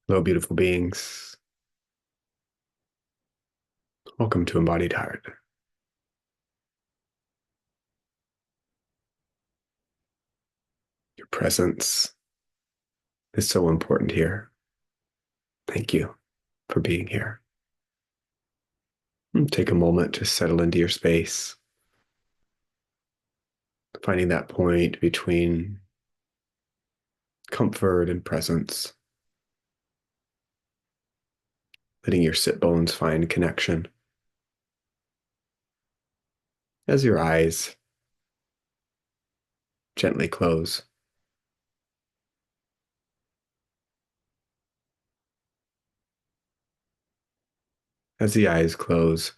Hello, beautiful beings. Welcome to Embodied Heart. Your presence is so important here. Thank you for being here. And take a moment to settle into your space, finding that point between comfort and presence, letting your sit bones find connection. As your eyes gently close, as the eyes close,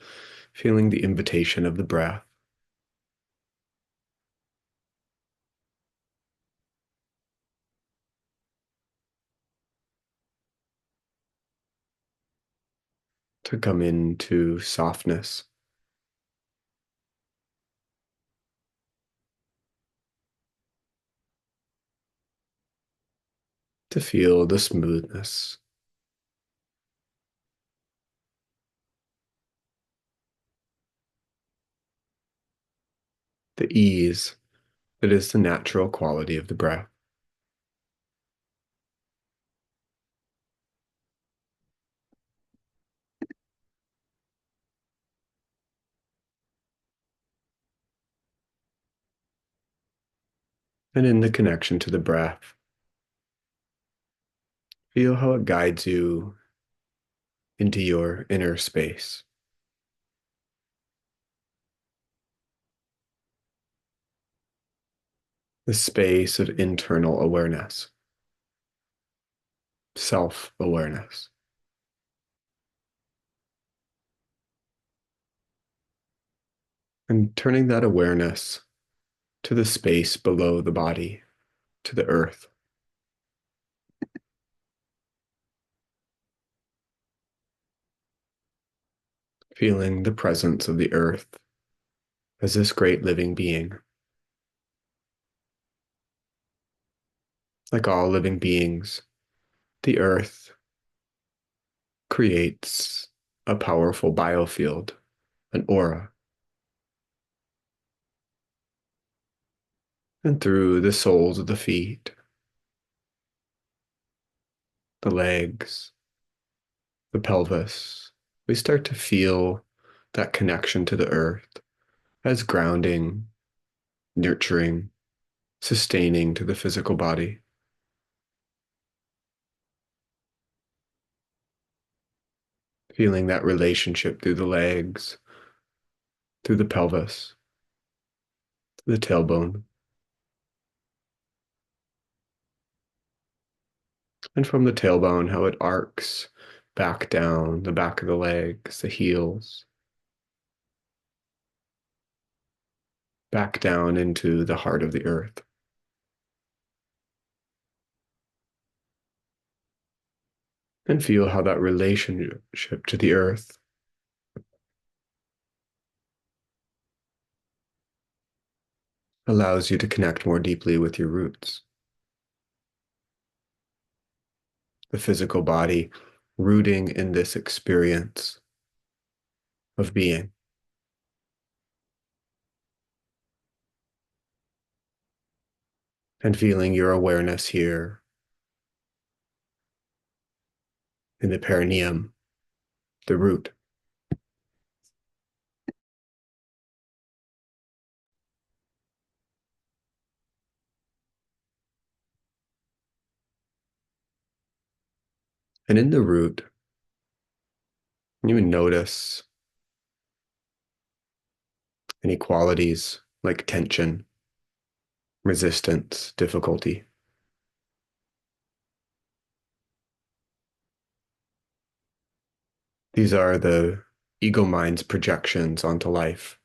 feeling the invitation of the breath to come into softness, to feel the smoothness, the ease that is the natural quality of the breath. And in the connection to the breath, feel how it guides you into your inner space, the space of internal awareness, self awareness, and turning that awareness to the space below the body, to the earth, feeling the presence of the earth as this great living being. Like all living beings, the earth creates a powerful biofield, an aura. And through the soles of the feet, the legs, the pelvis, we start to feel that connection to the earth as grounding, nurturing, sustaining to the physical body. Feeling that relationship through the legs, through the pelvis, the tailbone, and from the tailbone, how it arcs back down the back of the legs, the heels, back down into the heart of the earth. And feel how that relationship to the earth allows you to connect more deeply with your roots. The physical body rooting in this experience of being. And feeling your awareness here in the perineum, the root. And in the root, you would notice any qualities like tension, resistance, difficulty. These are the ego mind's projections onto life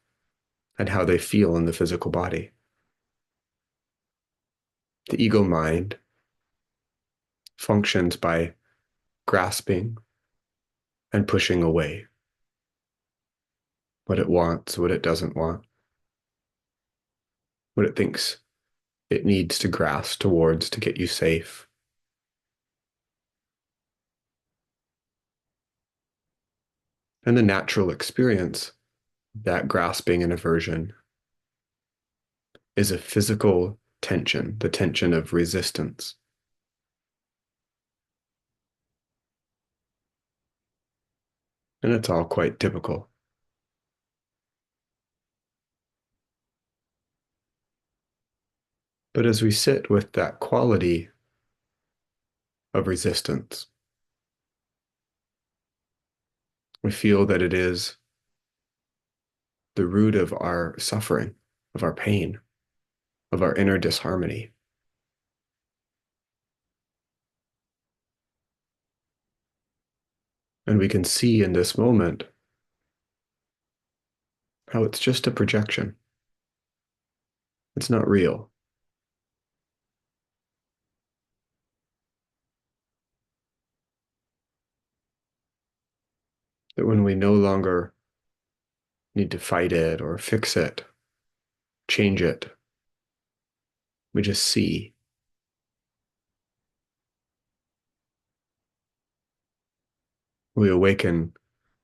and how they feel in the physical body. The ego mind functions by grasping and pushing away what it wants, what it doesn't want, what it thinks it needs to grasp towards to get you safe. And the natural experience, that grasping and aversion, is a physical tension, the tension of resistance. And it's all quite typical. But as we sit with that quality of resistance, we feel that it is the root of our suffering, of our pain, of our inner disharmony. And we can see in this moment how it's just a projection. It's not real. That when we no longer need to fight it or fix it, change it, we just see. We awaken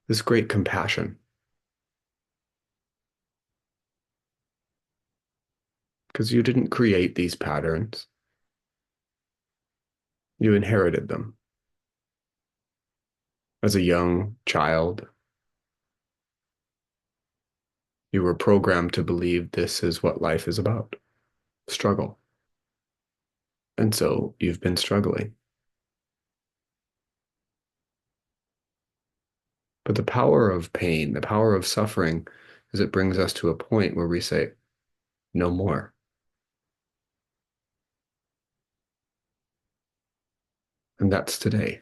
this great compassion because you didn't create these patterns. You inherited them. As a young child, you were programmed to believe this is what life is about, struggle. And so you've been struggling. But the power of pain, the power of suffering, is it brings us to a point where we say, no more. And that's today.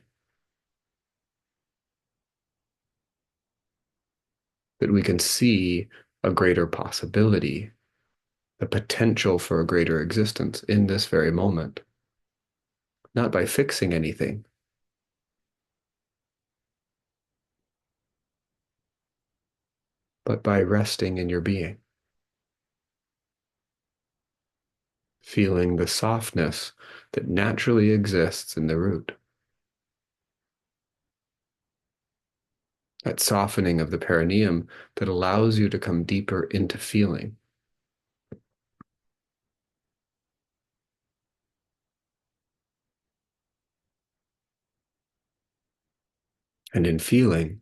That we can see a greater possibility, the potential for a greater existence in this very moment, not by fixing anything, but by resting in your being, feeling the softness that naturally exists in the root. That softening of the perineum that allows you to come deeper into feeling. And in feeling,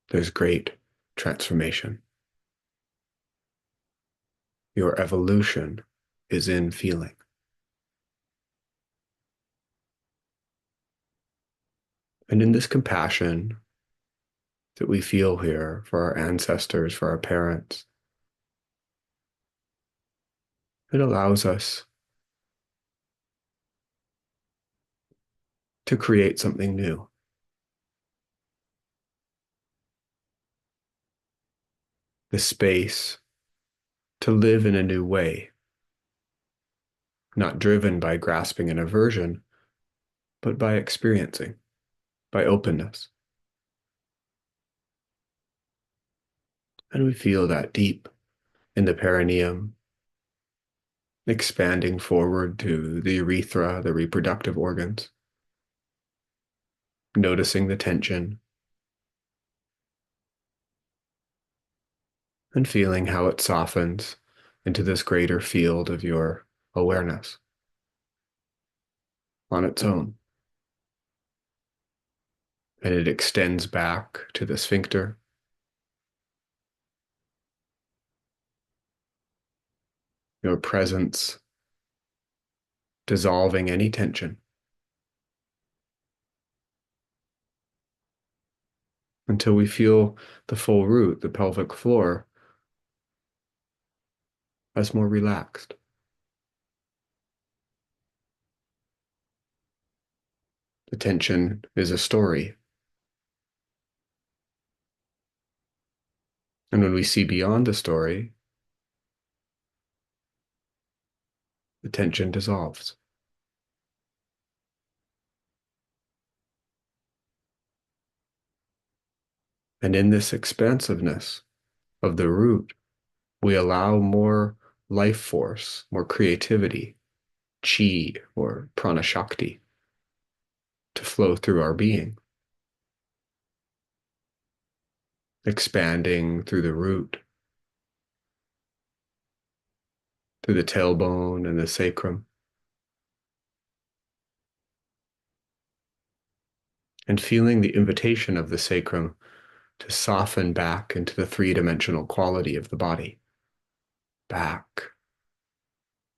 there's great transformation. Your evolution is in feeling. And in this compassion that we feel here for our ancestors, for our parents, it allows us to create something new. The space to live in a new way, not driven by grasping and aversion, but by experiencing, by openness. And we feel that deep in the perineum, expanding forward to the urethra, the reproductive organs, noticing the tension, and feeling how it softens into this greater field of your awareness on its own. And it extends back to the sphincter, your presence dissolving any tension until we feel the full root, the pelvic floor, as more relaxed. The tension is a story. And when we see beyond the story, the tension dissolves. And in this expansiveness of the root, we allow more life force, more creativity, chi or prana shakti, to flow through our being. expanding through the root, through the tailbone and the sacrum, and feeling the invitation of the sacrum to soften back into the three-dimensional quality of the body, back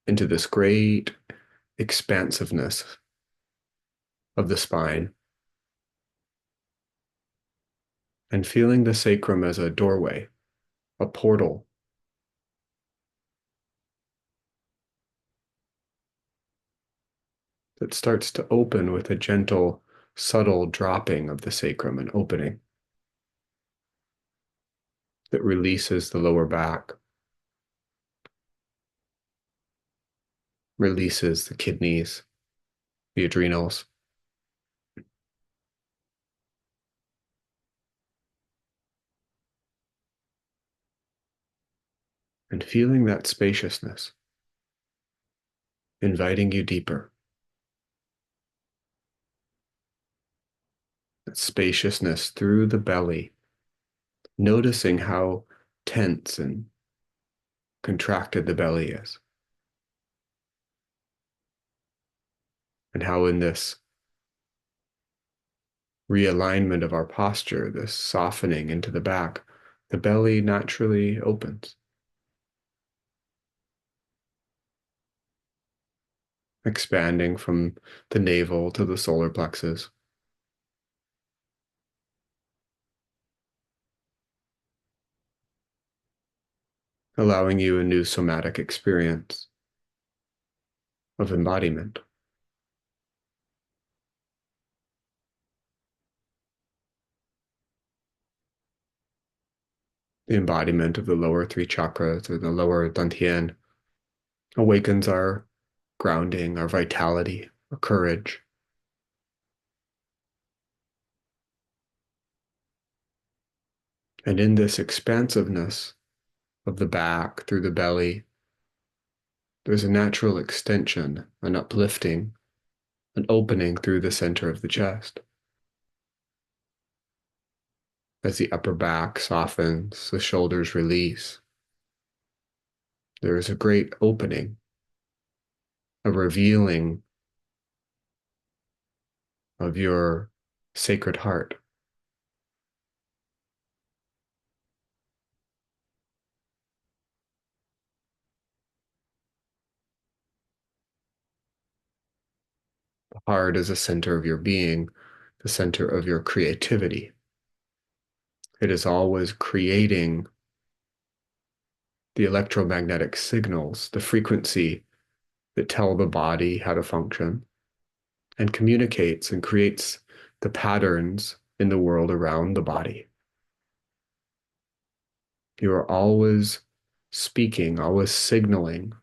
into this great expansiveness of the spine, and feeling the sacrum as a doorway, a portal that starts to open with a gentle, subtle dropping of the sacrum and opening that releases the lower back, releases the kidneys, the adrenals, and feeling that spaciousness, inviting you deeper. That spaciousness through the belly, noticing how tense and contracted the belly is, and how in this realignment of our posture, this softening into the back, the belly naturally opens, expanding from the navel to the solar plexus, allowing you a new somatic experience of embodiment. The embodiment of the lower three chakras or the lower dantian awakens our grounding, our vitality, our courage. And in this expansiveness of the back through the belly, there's a natural extension, an uplifting, an opening through the center of the chest. As the upper back softens, the shoulders release, there is a great opening, a revealing of your sacred heart. The heart is the center of your being, the center of your creativity. It is always creating the electromagnetic signals, the frequency that tell the body how to function, and communicates and creates the patterns in the world around the body. You are always speaking, always signaling,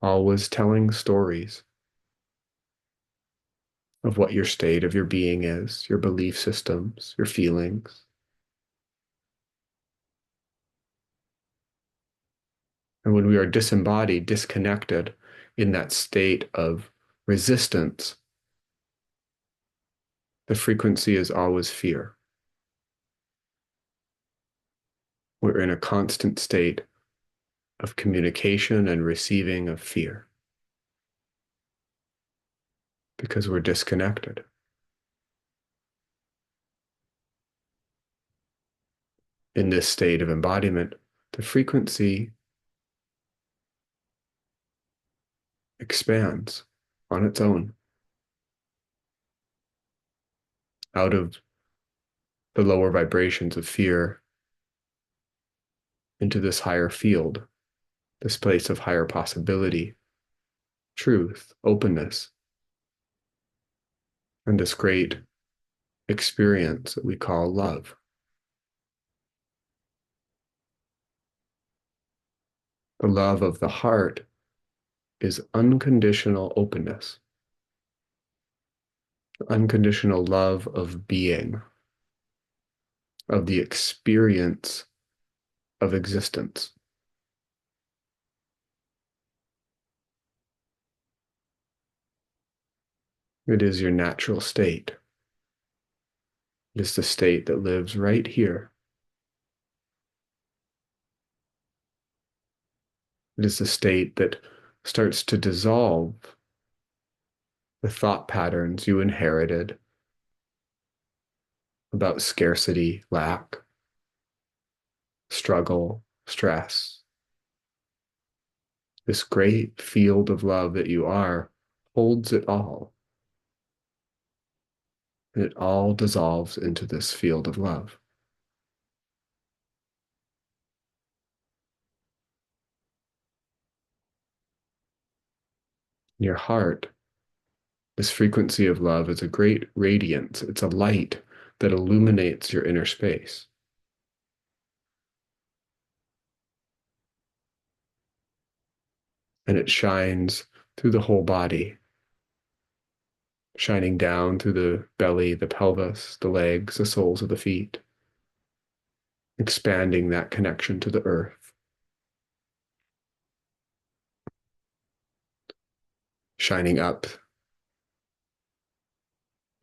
always telling stories of what your state of your being is, your belief systems, your feelings. And when we are disembodied, disconnected in that state of resistance, the frequency is always fear. We're in a constant state of communication and receiving of fear because we're disconnected. In this state of embodiment, the frequency expands on its own out of the lower vibrations of fear into this higher field, this place of higher possibility, truth, openness, and this great experience that we call love. The love of the heart is unconditional openness, unconditional love of being, of the experience of existence. It is your natural state. It is the state that lives right here It is a state that starts to dissolve the thought patterns you inherited about scarcity, lack, struggle, stress. This great field of love that you are holds it all, and it all dissolves into this field of love. In your heart, this frequency of love is a great radiance. It's a light that illuminates your inner space. And it shines through the whole body, shining down through the belly, the pelvis, the legs, the soles of the feet, expanding that connection to the earth, shining up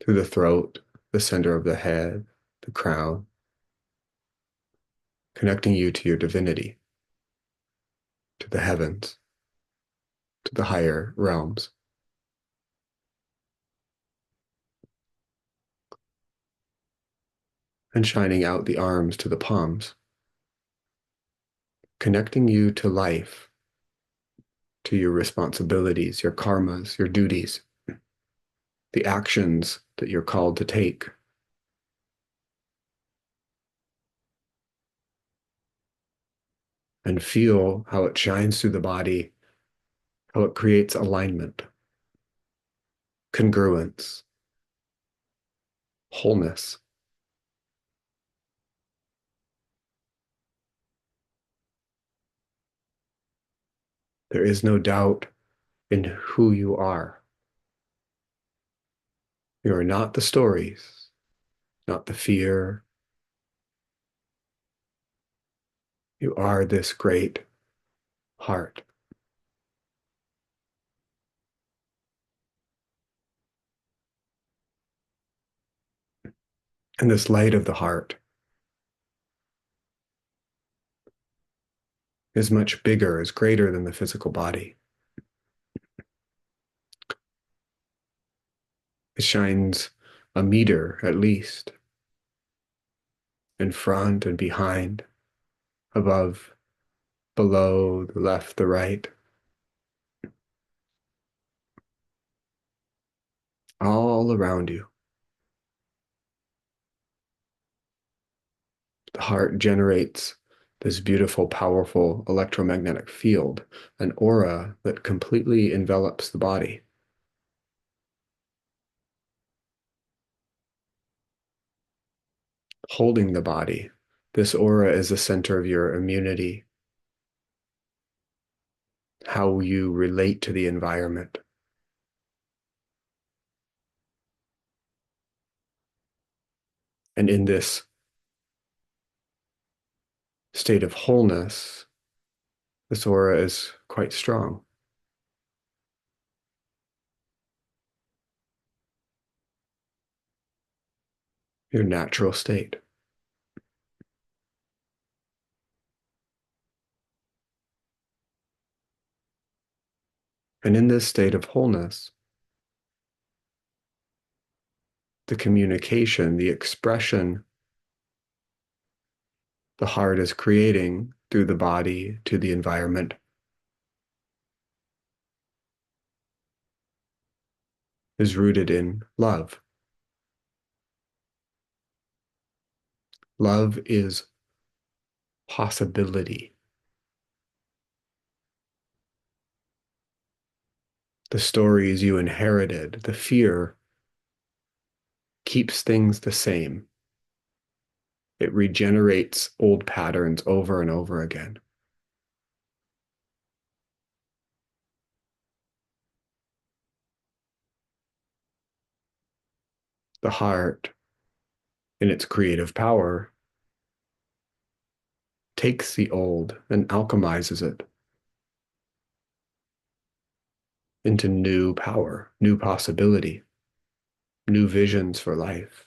through the throat, the center of the head, the crown, connecting you to your divinity, to the heavens, to the higher realms. And shining out the arms to the palms, connecting you to life, to your responsibilities, your karmas, your duties, the actions that you're called to take. And feel how it shines through the body, how it creates alignment, congruence, wholeness. There is no doubt in who you are. You are not the stories, not the fear. You are this great heart. And this light of the heart is much bigger, is greater than the physical body. It shines a meter at least in front and behind, above, below, the left, the right, all around you. The heart generates this beautiful, powerful electromagnetic field, an aura that completely envelops the body. Holding the body, this aura is the center of your immunity, how you relate to the environment. And in this state of wholeness, this aura is quite strong. Your natural state. And in this state of wholeness, the communication, the expression the heart is creating through the body to the environment is rooted in love. Love is possibility. The stories you inherited, the fear keeps things the same. It regenerates old patterns over and over again. The heart, in its creative power, takes the old and alchemizes it into new power, new possibility, new visions for life.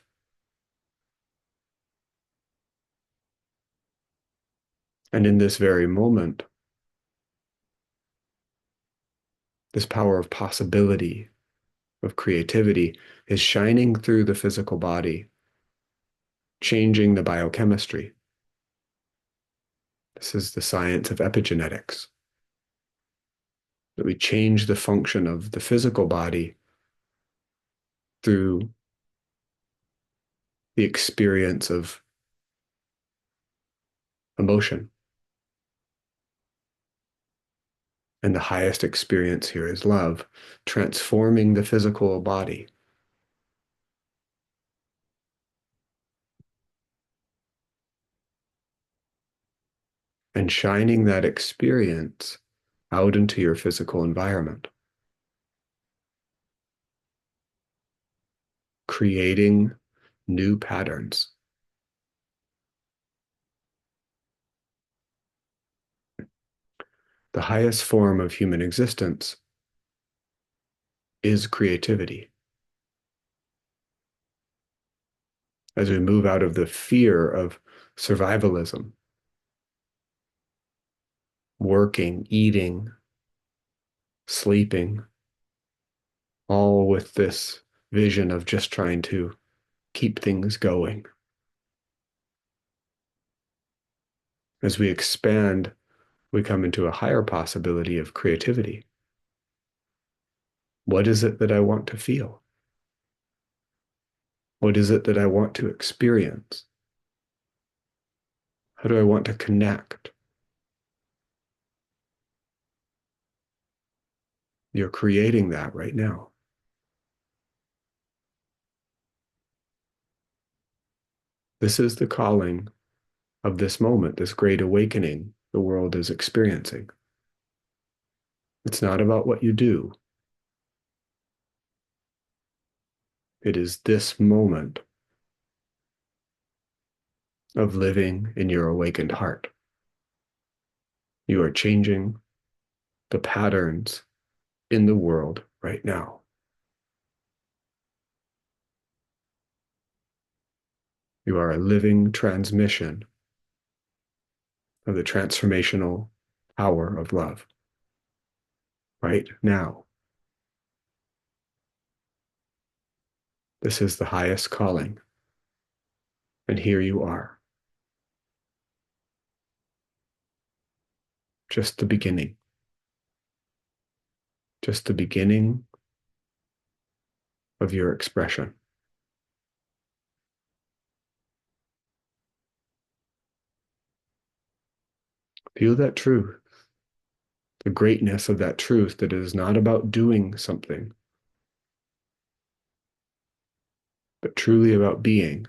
And in this very moment, This power of possibility, of creativity, is shining through the physical body, changing the biochemistry. This is the science of epigenetics, that we change the function of the physical body through the experience of emotion. And the highest experience here is love, transforming the physical body. And shining that experience out into your physical environment, creating new patterns. The highest form of human existence is creativity. As we move out of the fear of survivalism, working, eating, sleeping, all with this vision of just trying to keep things going. As we expand, we come into a higher possibility of creativity. What is it that I want to feel? What is it that I want to experience? How do I want to connect? You're creating that right now. This is the calling of this moment, this great awakening the world is experiencing. It's not about what you do. It is this moment of living in your awakened heart. You are changing the patterns in the world right now. You are a living transmission of the transformational power of love right now. This is the highest calling. And here you are. Just the beginning. Just the beginning of your expression. Feel that truth, the greatness of that truth that it is not about doing something, but truly about being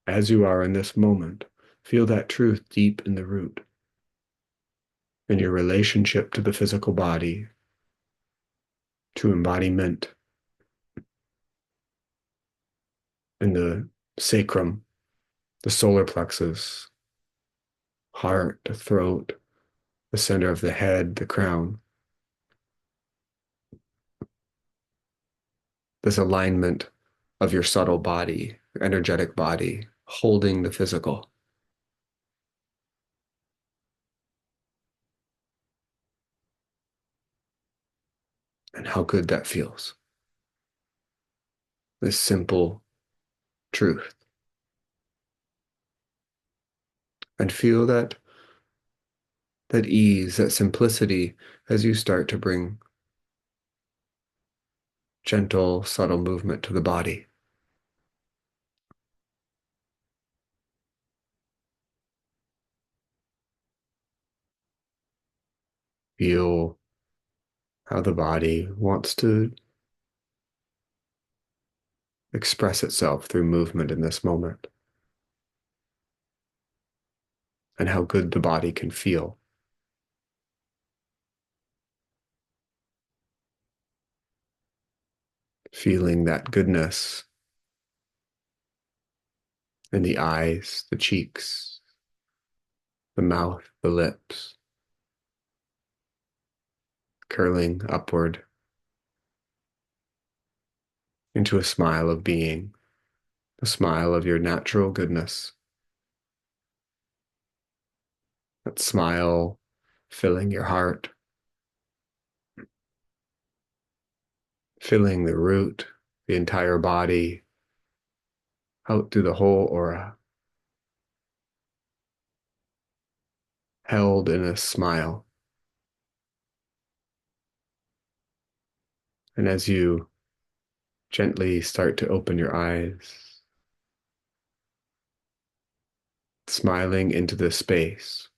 as you are in this moment. Feel that truth deep in the root, in your relationship to the physical body, to embodiment, in the sacrum, the solar plexus, heart, the throat, the center of the head, the crown. This alignment of your subtle body, your energetic body, holding the physical. And how good that feels. This simple truth. And feel that ease, that simplicity as you start to bring gentle, subtle movement to the body. Feel how the body wants to express itself through movement in this moment, and how good the body can feel. Feeling that goodness in the eyes, the cheeks, the mouth, the lips, curling upward into a smile of being, a smile of your natural goodness. That smile filling your heart, filling the root, the entire body, out through the whole aura, held in a smile. And as you gently start to open your eyes, smiling into the space,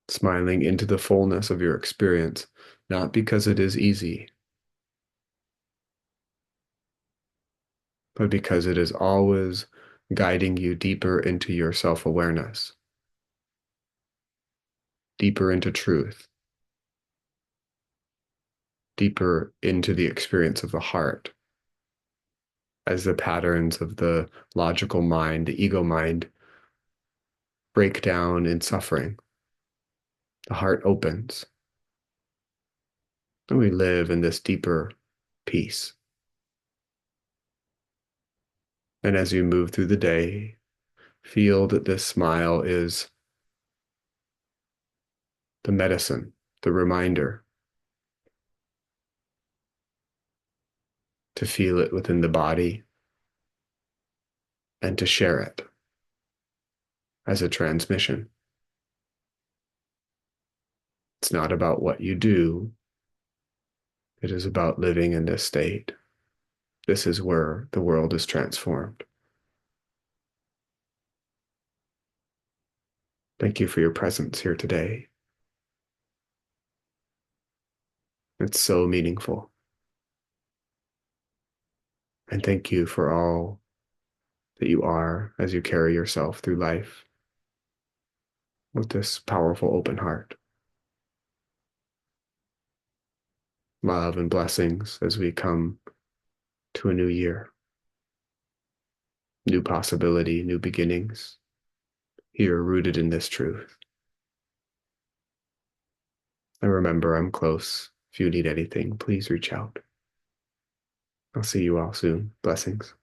smiling into the fullness of your experience, not because it is easy, but because it is always guiding you deeper into your self-awareness, deeper into truth, deeper into the experience of the heart, as the patterns of the logical mind, the ego mind, break down in suffering. The heart opens, and we live in this deeper peace. And as you move through the day, feel that this smile is the medicine, the reminder to feel it within the body and to share it as a transmission. It's not about what you do, it is about living in this state. This is where the world is transformed. Thank you for your presence here today. It's so meaningful. And thank you for all that you are as you carry yourself through life with this powerful open heart. Love and blessings as we come to a new year, new possibility, new beginnings, here rooted in this truth. And remember, I'm close. If you need anything, please reach out. I'll see you all soon. Blessings.